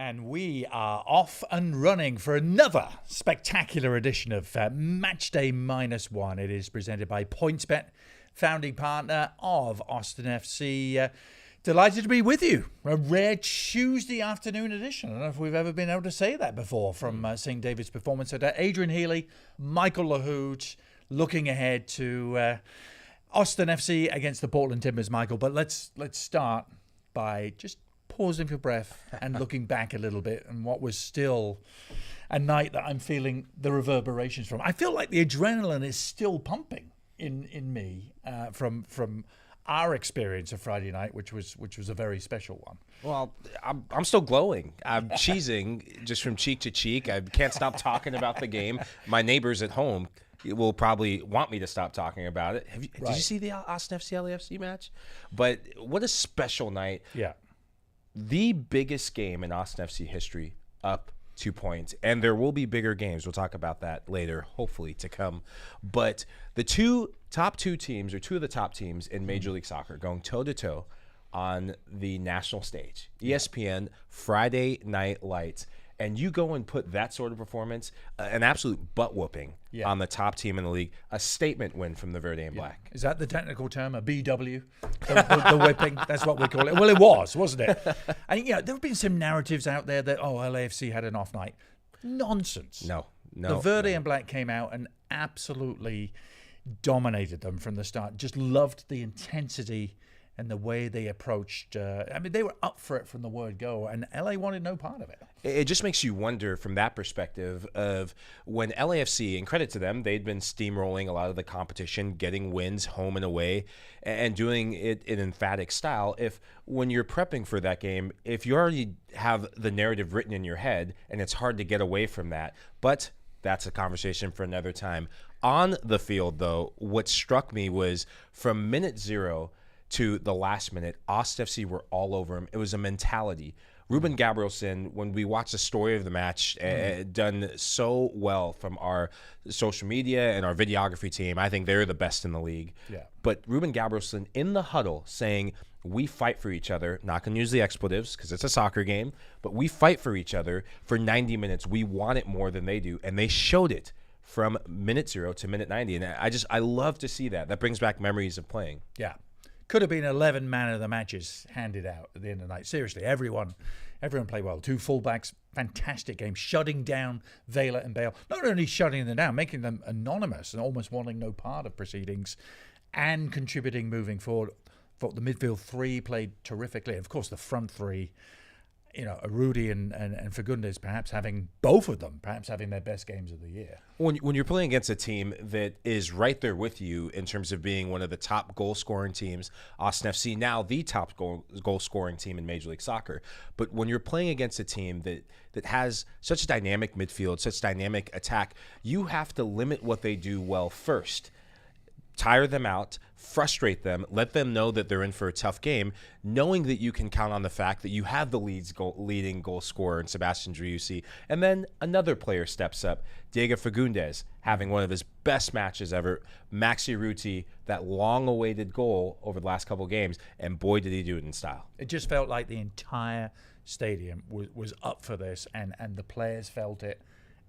And we are off and running for another spectacular edition of Matchday -1. It is presented by PointsBet, founding partner of Austin FC. Delighted to be with you. A rare Tuesday afternoon edition. I don't know if we've ever been able to say that before from St. David's performance. So Adrian Healey, Michael Lahoud, looking ahead to Austin FC against the Portland Timbers, Michael. But let's start by just pausing for breath and looking back a little bit and what was still a night that I'm feeling the reverberations from. I feel like the adrenaline is still pumping in me from our experience of Friday night, which was a very special one. Well, I'm still glowing. I'm cheesing just from cheek to cheek. I can't stop talking about the game. My neighbors at home will probably want me to stop talking about it. Did you see the Austin FC LAFC match? But what a special night. Yeah. The biggest game in Austin FC history, up 2 points. And there will be bigger games. We'll talk about that later, hopefully, to come. But the top two teams, or two of the top teams in Major League Soccer, going toe-to-toe on the national stage. ESPN, Friday Night Lights. And you go and put that sort of performance, an absolute butt-whooping on the top team in the league, a statement win from the Verde and Black. Is that the technical term, a BW? The whipping? That's what we call it. Well, it was, wasn't it? And, there have been some narratives out there that, LAFC had an off night. Nonsense. No. The Verde and Black came out and absolutely dominated them from the start. Just loved the intensity and the way they approached. They were up for it from the word go, and LA wanted no part of it. It just makes you wonder from that perspective of when LAFC, and credit to them, they'd been steamrolling a lot of the competition, getting wins home and away, and doing it in emphatic style. If when you're prepping for that game, if you already have the narrative written in your head, and it's hard to get away from that, but that's a conversation for another time. On the field, though, what struck me was from minute zero to the last minute, Austin FC were all over him. It was a mentality. Ruben Gabrielson, when we watched the story of the match, done so well from our social media and our videography team. I think they're the best in the league. Yeah. But Ruben Gabrielson in the huddle saying, we fight for each other, not going to use the expletives because it's a soccer game, but we fight for each other for 90 minutes. We want it more than they do. And they showed it from minute 0 to minute 90. And I love to see that. That brings back memories of playing. Yeah. Could have been 11 man of the matches handed out at the end of the night. Seriously, everyone played well. Two fullbacks, fantastic game, shutting down Vela and Bale. Not only shutting them down, making them anonymous and almost wanting no part of proceedings, and contributing moving forward. Thought the midfield three played terrifically. Of course, the front three, Urruti and Fagundes perhaps having both of them, perhaps having their best games of the year. When you're playing against a team that is right there with you in terms of being one of the top goal-scoring teams, Austin FC now the top goal-scoring team in Major League Soccer, but when you're playing against a team that has such dynamic midfield, such dynamic attack, you have to limit what they do well first. Tire them out, frustrate them, let them know that they're in for a tough game, knowing that you can count on the fact that you have the leading goal scorer in Sebastian Driussi. And then another player steps up, Diego Fagundes, having one of his best matches ever. Maxi Urruti, that long-awaited goal over the last couple of games, and boy, did he do it in style. It just felt like the entire stadium was up for this, and the players felt it,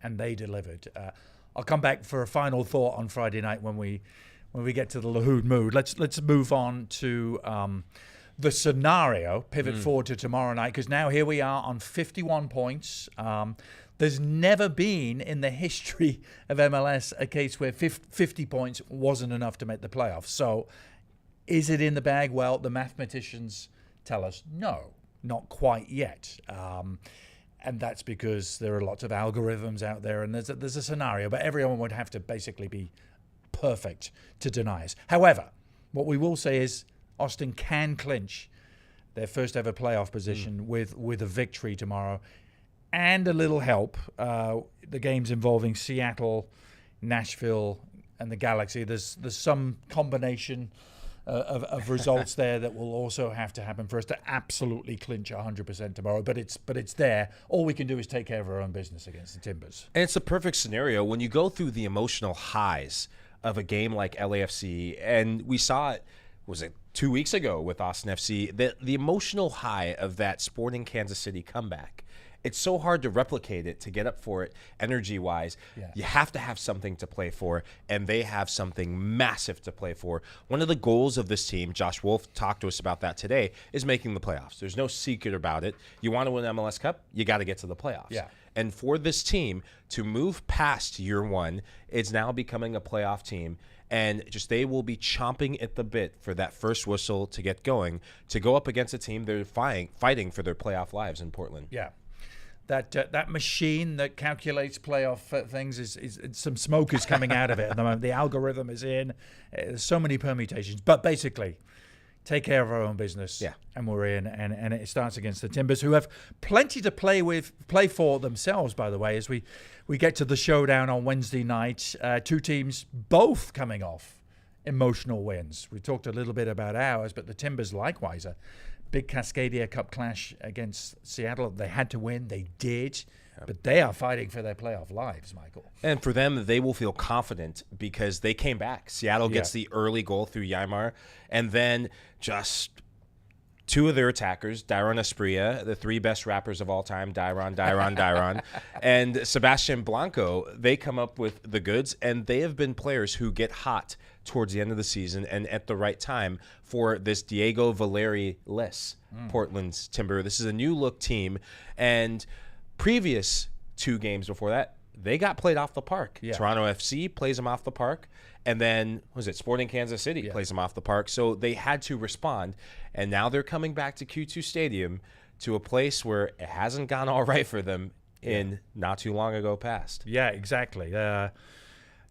and they delivered. I'll come back for a final thought on Friday night when we get to the Lahoud mood. Let's move on to the scenario, pivot forward to tomorrow night, because now here we are on 51 points. There's never been in the history of MLS a case where 50 points wasn't enough to make the playoffs. So is it in the bag? Well, the mathematicians tell us no, not quite yet. And that's because there are lots of algorithms out there, and there's a scenario, but everyone would have to basically be perfect to deny us. However, what we will say is Austin can clinch their first ever playoff position with a victory tomorrow, and a little help. The games involving Seattle, Nashville, and the Galaxy. There's some combination of results there that will also have to happen for us to absolutely clinch 100% tomorrow. But it's there. All we can do is take care of our own business against the Timbers. And it's a perfect scenario when you go through the emotional highs of a game like LAFC, and we saw it, was it 2 weeks ago with Austin FC, the emotional high of that Sporting Kansas City comeback. it's so hard to replicate it, to get up for it energy-wise. Yeah. You have to have something to play for, and they have something massive to play for. One of the goals of this team, Josh Wolf talked to us about that today, is making the playoffs. There's no secret about it. You want to win MLS Cup, you got to get to the playoffs. Yeah. And for this team to move past year one, it's now becoming a playoff team. And just they will be chomping at the bit for that first whistle to get going, to go up against a team they're fighting for their playoff lives in Portland. Yeah. That machine that calculates playoff things is some smoke is coming out of it at the moment. The algorithm is in. There's so many permutations. But basically, take care of our own business, and we're in. And it starts against the Timbers, who have plenty to play for themselves, by the way, as we get to the showdown on Wednesday night. Two teams both coming off emotional wins. We talked a little bit about ours, but the Timbers likewise. A big Cascadia Cup clash against Seattle. They had to win. They did. But they are fighting for their playoff lives, Michael. And for them, they will feel confident because they came back. Seattle gets the early goal through Ymar, and then just two of their attackers, Dairon Asprilla, the three best rappers of all time, Dairon, and Sebastian Blanco, they come up with the goods, and they have been players who get hot towards the end of the season and at the right time for this Diego Valeri-less Portland's Timber. This is a new-look team, and previous two games before that, they got played off the park. Yeah. Toronto FC plays them off the park. And then, Sporting Kansas City plays them off the park. So they had to respond. And now they're coming back to Q2 Stadium, to a place where it hasn't gone all right for them in not too long ago past. Yeah, exactly.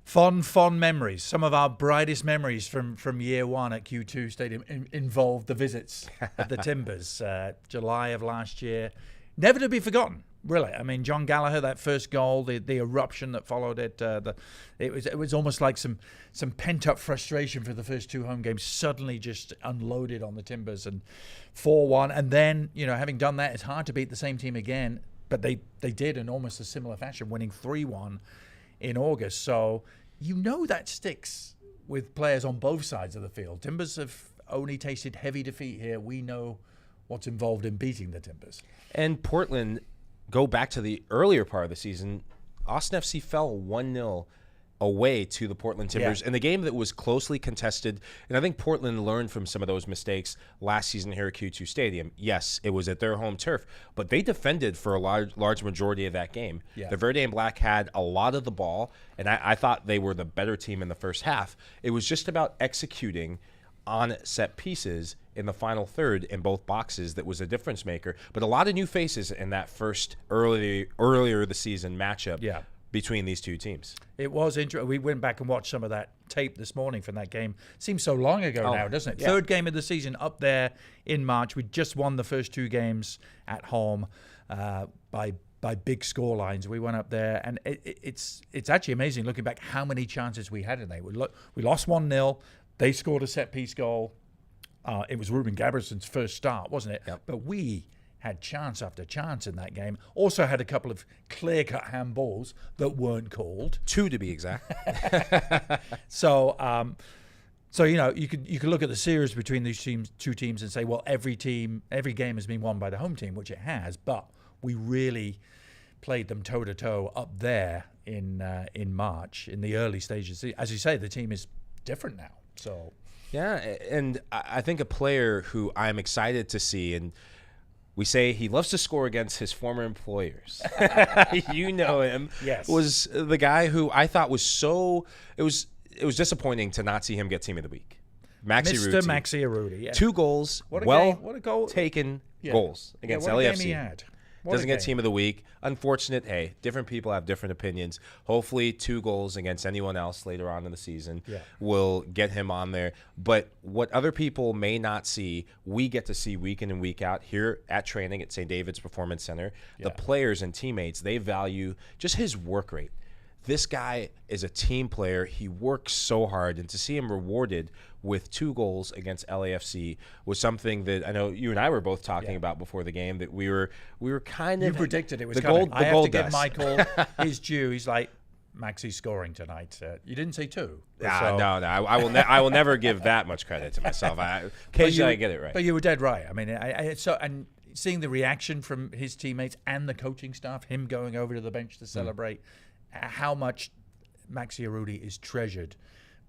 Fond memories. Some of our brightest memories from year one at Q2 Stadium involved the visits of the Timbers. July of last year. Never to be forgotten. Really, I mean, John Gallagher, that first goal, the eruption that followed it, it was almost like some pent up frustration for the first two home games suddenly just unloaded on the Timbers, and 4-1, and then having done that, it's hard to beat the same team again, but they did in almost a similar fashion, winning 3-1 in August. So that sticks with players on both sides of the field. Timbers have only tasted heavy defeat here. We know what's involved in beating the Timbers. And Portland, go back to the earlier part of the season, Austin FC fell 1-0 away to the Portland Timbers in the game that was closely contested. And I think Portland learned from some of those mistakes last season here at Q2 Stadium. Yes, it was at their home turf, but they defended for a large majority of that game. The Verde and Black had a lot of the ball, and I thought they were the better team in the first half. It was just about executing on set pieces in the final third in both boxes that was a difference maker. But a lot of new faces in that first earlier the season matchup between these two teams. It was interesting. We went back and watched some of that tape this morning from that game. Seems so long ago now, doesn't it? Third game of the season up there in March. We just won the first two games at home by big score lines. We went up there, and it's actually amazing looking back how many chances we had in there. We lost 1-0. They scored a set-piece goal. It was Ruben Gabrielson's first start, wasn't it? Yep. But we had chance after chance in that game. Also had a couple of clear-cut handballs that weren't called. 2 to be exact. So you could look at the series between these two teams and say, well, every game has been won by the home team, which it has. But we really played them toe-to-toe up there in March, in the early stages. As you say, the team is different now. So, yeah, and I think a player who I'm excited to see, and we say he loves to score against his former employers. You know him. Yes. Was the guy who I thought was so – it was disappointing to not see him get Team of the Week. Maxi Urruti. Mr. Maxi Urruti. Yeah. 2 goals, What a goal. taken goals against what a LAFC. game he had. Doesn't get Team of the Week. Unfortunate. Hey, different people have different opinions. Hopefully 2 goals against anyone else later on in the season will get him on there. But what other people may not see, we get to see week in and week out here at training at St. David's Performance Center. The players and teammates, they value just his work rate. This guy is a team player. He works so hard, and to see him rewarded with 2 goals against LAFC was something that I know you and I were both talking about before the game. That we were kind of you predicted it was the coming. gold. I have gold to give dust. Michael his due. He's like, Maxi's scoring tonight. You didn't say 2. No. I will never give that much credit to myself. Occasionally I get it right. But you were dead right. I mean, and seeing the reaction from his teammates and the coaching staff, him going over to the bench to celebrate, how much Maxi Urruti is treasured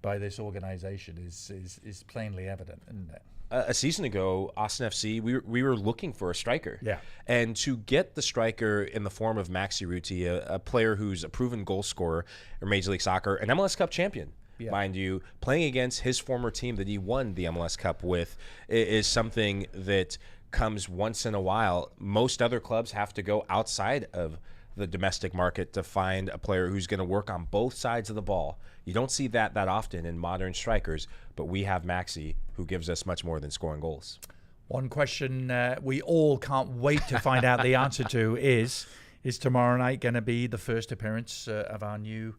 by this organization is plainly evident, isn't it? A season ago, Austin FC, we were looking for a striker. Yeah. And to get the striker in the form of Maxi Urruti, a player who's a proven goal scorer in Major League Soccer, an MLS Cup champion, mind you, playing against his former team that he won the MLS Cup with, is something that comes once in a while. Most other clubs have to go outside of the domestic market to find a player who's going to work on both sides of the ball. You don't see that often in modern strikers, but we have Maxi, who gives us much more than scoring goals. One question we all can't wait to find out the answer to is tomorrow night going to be the first appearance of our new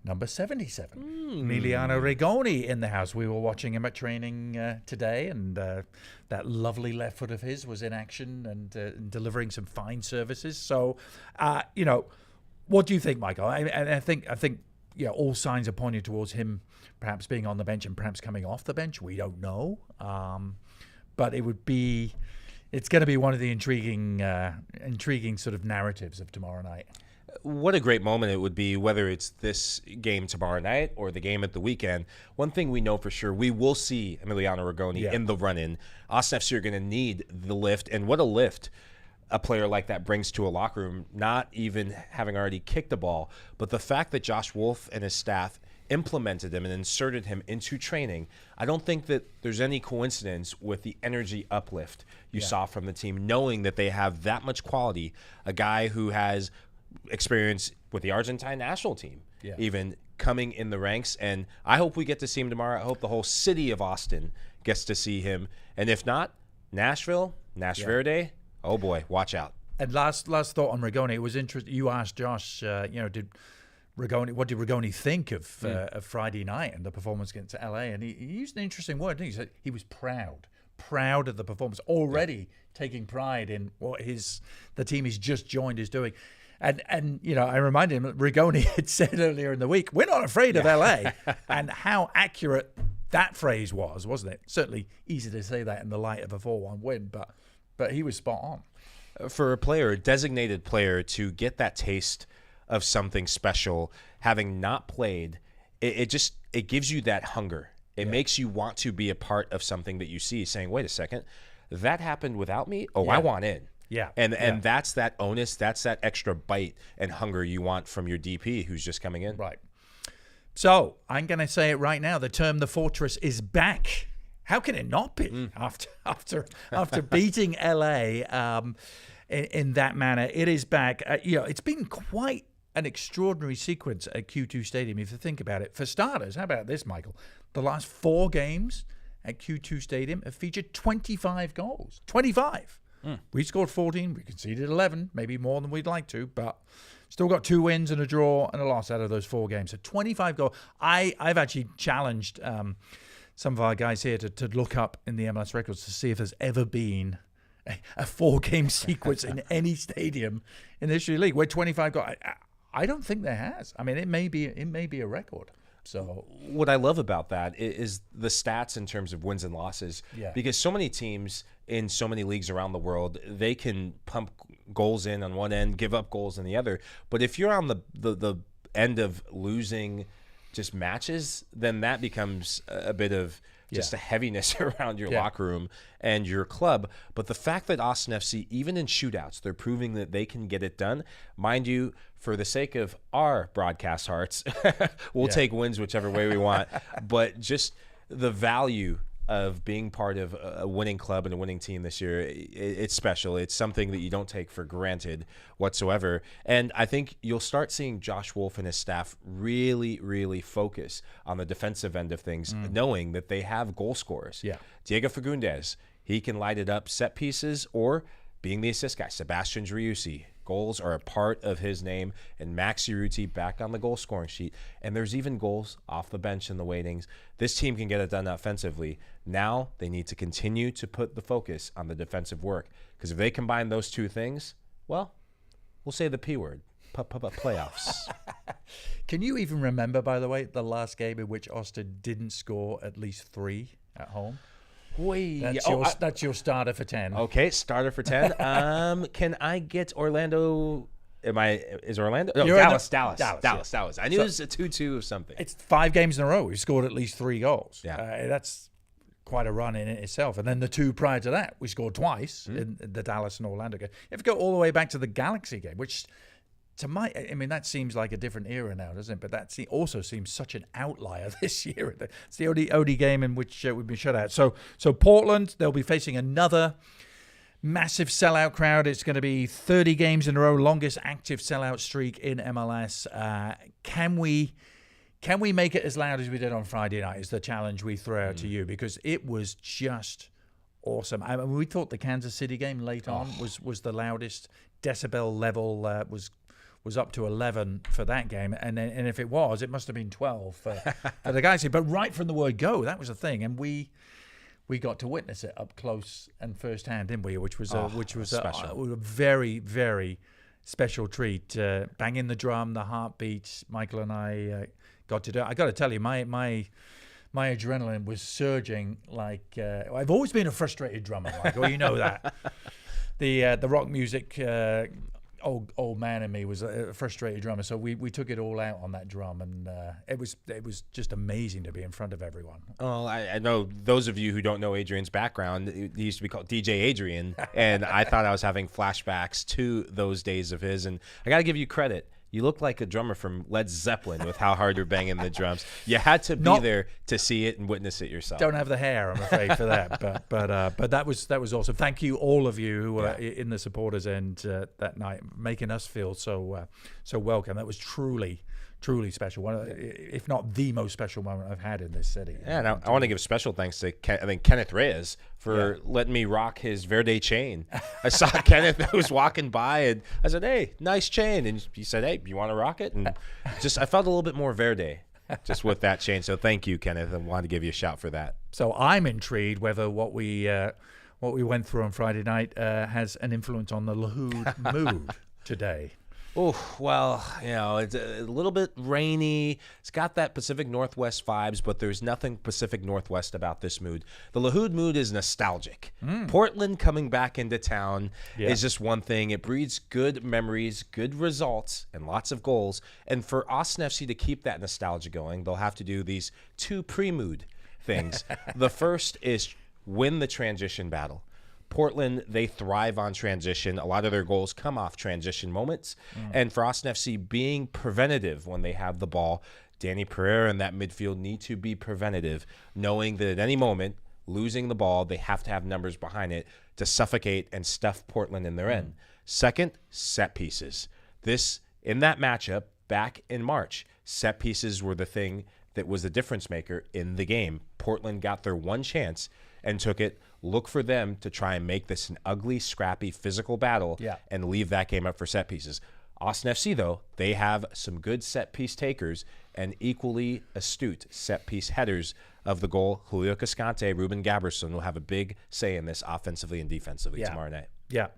number 77, Emiliano Rigoni, in the house. We were watching him at training today, and that lovely left foot of his was in action and delivering some fine services. So, what do you think, Michael? I think all signs are pointing towards him perhaps being on the bench and perhaps coming off the bench. We don't know, but it's going to be one of the intriguing sort of narratives of tomorrow night. What a great moment it would be, whether it's this game tomorrow night or the game at the weekend. One thing we know for sure, we will see Emiliano Rigoni in the run-in. Austin FC are going to need the lift, and what a lift a player like that brings to a locker room, not even having already kicked the ball, but the fact that Josh Wolf and his staff implemented him and inserted him into training. I don't think that there's any coincidence with the energy uplift you saw from the team, knowing that they have that much quality, a guy who has experience with the Argentine national team, even coming in the ranks. And I hope we get to see him tomorrow. I hope the whole city of Austin gets to see him. And if not, Nashville, Nash Verde, oh boy, watch out. And last thought on Rigoni. It was interesting. You asked Josh, what did Rigoni think of Friday night and the performance against LA? And he used an interesting word. He said he was proud of the performance, already taking pride in what the team he's just joined is doing. And I reminded him, Rigoni had said earlier in the week, we're not afraid of LA. And how accurate that phrase was, wasn't it? Certainly easy to say that in the light of a 4-1 win, but he was spot on. For a designated player, to get that taste of something special, having not played, it gives you that hunger. It makes you want to be a part of something that you see, saying, wait a second, that happened without me? Oh, I want in. Yeah. And that's that onus, that's that extra bite and hunger you want from your DP who's just coming in. Right. So I'm going to say it right now. The term "the fortress" is back. How can it not be after beating LA in that manner? It is back. It's been quite an extraordinary sequence at Q2 Stadium, if you think about it. For starters, how about this, Michael? The last 4 games at Q2 Stadium have featured 25 goals. 25. We scored 14. We conceded 11, maybe more than we'd like to, but still got 2 wins and a draw and a loss out of those 4 games. So 25 goals. I've actually challenged some of our guys here to look up in the MLS records to see if there's ever been a 4-game sequence in any stadium in the history of the league where 25 goals. I don't think there has. I mean, it may be a record. So what I love about that is the stats in terms of wins and losses. Yeah. Because so many teams in so many leagues around the world, they can pump goals in on one end, give up goals on the other. But if you're on the end of losing just matches, then that becomes a bit of just a heaviness around your locker room and your club. But the fact that Austin FC, even in shootouts, they're proving that they can get it done. Mind you, for the sake of our broadcast hearts, we'll take wins whichever way we want. But just the value of being part of a winning club and a winning team this year, it's special. It's something that you don't take for granted whatsoever. And I think you'll start seeing Josh Wolf and his staff really, really focus on the defensive end of things, knowing that they have goal scorers. Yeah. Diego Fagundes, he can light it up set pieces or being the assist guy. Sebastian Driussi, goals are a part of his name, and Maxi Urruti back on the goal scoring sheet. And there's even goals off the bench in the waitings. This team can get it done offensively. Now they need to continue to put the focus on the defensive work, because if they combine those two things, well, we'll say the P word, playoffs. Can you even remember, by the way, the last game in which Austin didn't score at least 3 at home? That's your starter for 10. Okay, starter for 10. Can I get Orlando? Is Orlando? No, Dallas. I knew it was a 2-2 or something. It's 5 games in a row. We've scored at least 3 goals. Yeah. That's quite a run in itself. And then the 2 prior to that, we scored twice in the Dallas and Orlando game. If you go all the way back to the Galaxy game, which that seems like a different era now, doesn't it? But that also seems such an outlier this year. It's the only game in which we've been shut out. So Portland, they'll be facing another massive sellout crowd. It's going to be 30 games in a row, longest active sellout streak in MLS. Can we make it as loud as we did on Friday night is the challenge we throw out to you, because it was just awesome. I mean, we thought the Kansas City game late on was the loudest. Decibel level was up to 11 for that game, and if it was, it must have been 12 for the guys here. But right from the word go, that was the thing, and we got to witness it up close and firsthand, didn't we? Which was a very, very special treat. Banging the drum, the heartbeats. Michael and I got to do it. I got to tell you, my adrenaline was surging like I've always been a frustrated drummer, Michael. You know that. The rock music. Old man in me was a frustrated drummer, so we took it all out on that drum, and it was just amazing to be in front of everyone. Oh, I know those of you who don't know Adrian's background. He used to be called DJ Adrian, and I thought I was having flashbacks to those days of his. And I got to give you credit. You look like a drummer from Led Zeppelin with how hard you're banging the drums. You had to be there to see it and witness it yourself. Don't have the hair, I'm afraid, for that. But that was awesome. Thank you, all of you who were in the supporters end that night, making us feel so welcome. That was truly special. One, if not the most special moment I've had in this city. Yeah, and I want to give special thanks to Kenneth Reyes for letting me rock his Verde chain. I saw Kenneth who was walking by, and I said, "Hey, nice chain." And he said, "Hey, you want to rock it?" And I felt a little bit more Verde just with that chain. So thank you, Kenneth. I wanted to give you a shout for that. So I'm intrigued whether what we went through on Friday night has an influence on the Lahoud mood today. Oh, well, it's a little bit rainy. It's got that Pacific Northwest vibes, but there's nothing Pacific Northwest about this mood. The Lahoud mood is nostalgic. Portland coming back into town is just one thing. It breeds good memories, good results, and lots of goals. And for Austin FC to keep that nostalgia going, they'll have to do these 2 pre-mood things. The first is win the transition battle. Portland, they thrive on transition. A lot of their goals come off transition moments. And for Austin FC, being preventative when they have the ball, Danny Pereira and that midfield need to be preventative, knowing that at any moment, losing the ball, they have to have numbers behind it to suffocate and stuff Portland in their end. Second, set pieces. In that matchup, back in March, set pieces were the thing that was the difference maker in the game. Portland got their one chance and took it. Look for them to try and make this an ugly, scrappy, physical battle and leave that game up for set pieces. Austin FC, though, they have some good set piece takers and equally astute set piece headers of the goal. Julio Cascante, Ruben Gaberson will have a big say in this offensively and defensively tomorrow night. Yeah.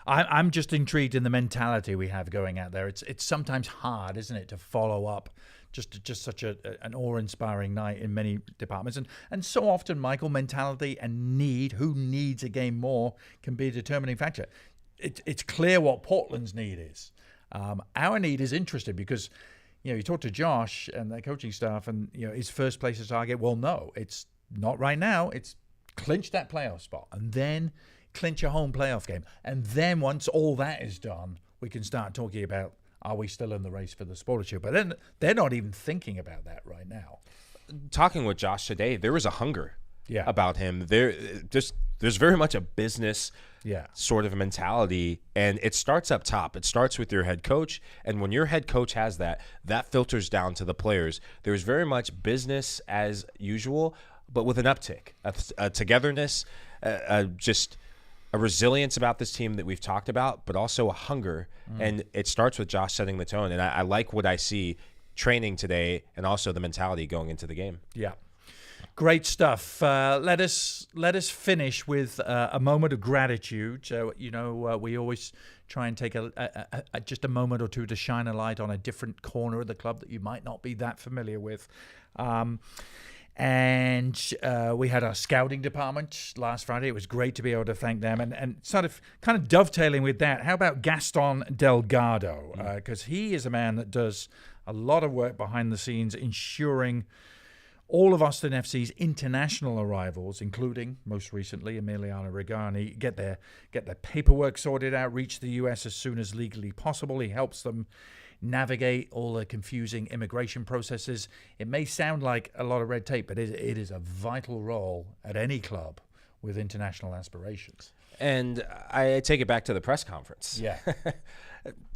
I'm just intrigued in the mentality we have going out there. It's sometimes hard, isn't it, to follow up just such an awe-inspiring night in many departments. And so often, Michael, mentality and who needs a game more, can be a determining factor. It's clear what Portland's need is. Our need is interesting because, you talk to Josh and the coaching staff and, his first place is target. Well, no, it's not right now. It's clinch that playoff spot and then clinch a home playoff game. And then once all that is done, we can start talking about, are we still in the race for the Sportership? But then they're not even thinking about that right now. Talking with Josh today, there was a hunger about him. There's very much a business sort of mentality, and it starts up top. It starts with your head coach, and when your head coach has that filters down to the players. There's very much business as usual, but with an uptick, a togetherness, just a resilience about this team that we've talked about, but also a hunger. And it starts with Josh setting the tone. And I like what I see training today and also the mentality going into the game. Yeah. Great stuff. Let us finish with a moment of gratitude. So, we always try and take just a moment or two to shine a light on a different corner of the club that you might not be that familiar with. And we had our scouting department last Friday. It was great to be able to thank them. And sort of kind of dovetailing with that, how about Gaston Delgado? Because he is a man that does a lot of work behind the scenes, ensuring all of Austin FC's international arrivals, including, most recently, Emiliano Rigoni, get their paperwork sorted out, reach the U.S. as soon as legally possible. He helps them navigate all the confusing immigration processes. It may sound like a lot of red tape, but it is a vital role at any club with international aspirations. And I take it back to the press conference. Yeah.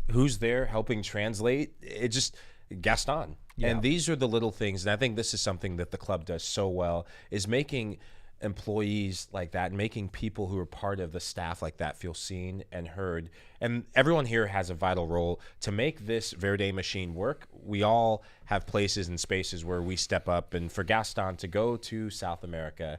Who's there helping translate? It just Gaston. Yeah. And these are the little things, and I think this is something that the club does so well, is making employees like that and making people who are part of the staff like that feel seen and heard. And everyone here has a vital role to make this Verde machine work. We all have places and spaces where we step up, and for Gaston to go to South America,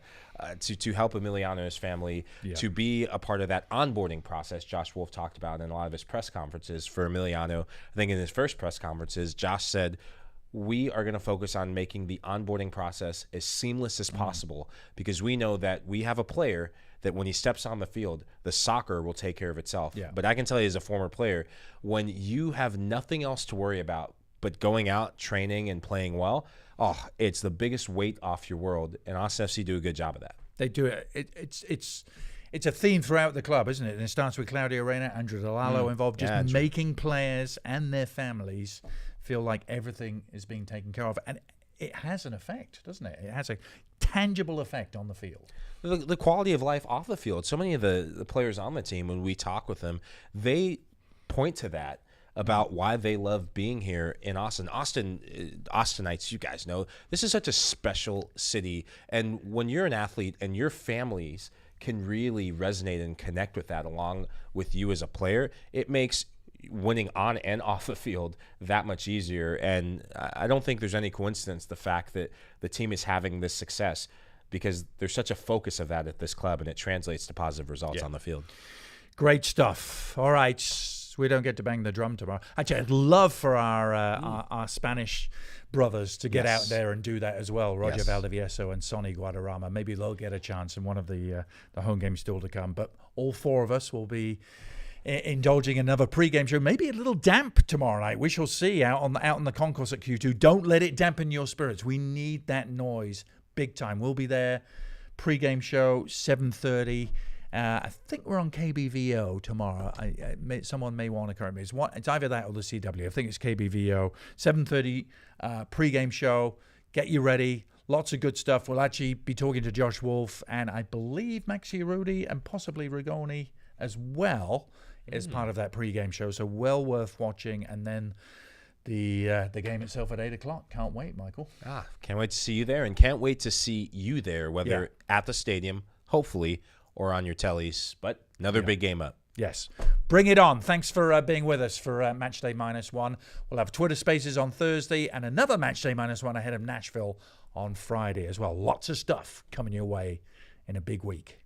to help Emiliano's family, to be a part of that onboarding process Josh Wolf talked about in a lot of his press conferences for Emiliano. I think in his first press conferences, Josh said, we are going to focus on making the onboarding process as seamless as possible, because we know that we have a player that when he steps on the field, the soccer will take care of itself. Yeah. But I can tell you as a former player, when you have nothing else to worry about but going out, training, and playing well, it's the biggest weight off your world. And Austin FC do a good job of that. They do it. It's a theme throughout the club, isn't it? And it starts with Claudio Reyna, Andrew Delalo involved, just making players and their families feel like everything is being taken care of. And it has an effect, doesn't it? It has a tangible effect on the field. The quality of life off the field. So many of the players on the team, when we talk with them, they point to that about why they love being here in Austin. Austinites, you guys know, this is such a special city. And when you're an athlete and your families can really resonate and connect with that along with you as a player, it makes winning on and off the field that much easier. And I don't think there's any coincidence the fact that the team is having this success, because there's such a focus of that at this club, and it translates to positive results on the field. Great stuff. All right, we don't get to bang the drum tomorrow. Actually, I'd love for our Spanish brothers to get out there and do that as well. Roger Valdivieso and Sonny Guadarrama. Maybe they'll get a chance in one of the home games still to come. But all four of us will be indulging another pre-game show, maybe a little damp tomorrow night. We shall see out on the concourse at Q2. Don't let it dampen your spirits. We need that noise big time. We'll be there. Pre-game show 7:30. I think we're on KBVO tomorrow. Someone may want to correct me. It's either that or the CW. I think it's KBVO 7:30 pre-game show. Get you ready. Lots of good stuff. We'll actually be talking to Josh Wolf and I believe Maxi Urruti and possibly Rigoni as well as part of that pre-game show. So well worth watching. And then the game itself at 8 o'clock. Can't wait, Michael. Can't wait to see you there, and can't wait to see you there, whether at the stadium, hopefully, or on your tellies. But another big game up. Yes. Bring it on. Thanks for being with us for Matchday -1. We'll have Twitter Spaces on Thursday and another Matchday -1 ahead of Nashville on Friday as well. Lots of stuff coming your way in a big week.